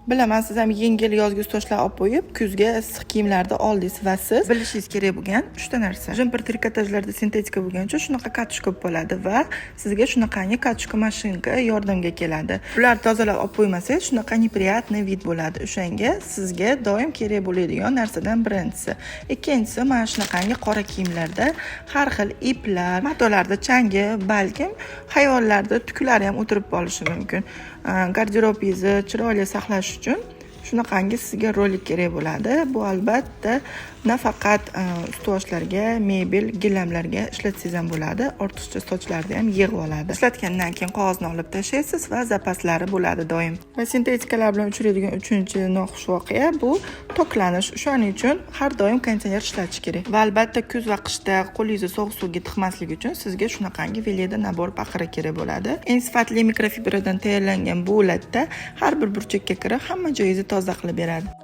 Bilaman, siz ham yengil yozgi ustozlar olib qo'yib, kuzga issiq kiyimlarda oldingiz va siz bilishingiz kerak bo'lgan 3 ta narsa. Jemper trikotajlarda sintetika bo'lgani uchun shunaqa katushka bo'ladi va sizga shunaqangi katushka mashinka yordamga keladi. Ular tozalab olib qo'ymasangiz, shunaqa неприятный vid bo'ladi. O'shanga sizga doim kerak bo'ladigan narsadan birinchisi. Ikkinchisi, mana shunaqangi qora kiyimlarda har xil iplar, matolarda changi, balkim hayvonlarda tuklari ham o'tirib qolishi mumkin. Garderobingizni chiroyli saqlash uchun shunaqangi sizga rolik kerak bo'ladi. Bu albatta nafaqat ustuvashlarga, mebel, gilamlarga ishlatsangiz ham bo'ladi. Ortiqcha sochlarni ham yig'ib oladi. Ishlatgandan keyin qog'ozni olib tashlaysiz va zapaslari bo'ladi doim. Va sintetikalar bilan uchraydigan 3-chi noxush voqea bu toklanish. Shuning uchun har doim konditsioner ishlatish kerak. Va albatta kuz va qishda qo'lingizni sovuq suvga tiqmasligi uchun sizga shunaqangi veleda nabor paqiri kerak bo'ladi. Eng sifatli mikrofibradan tayyorlangan bu latda har bir burchakka kirib hamma joyingizni toza qilib beradi.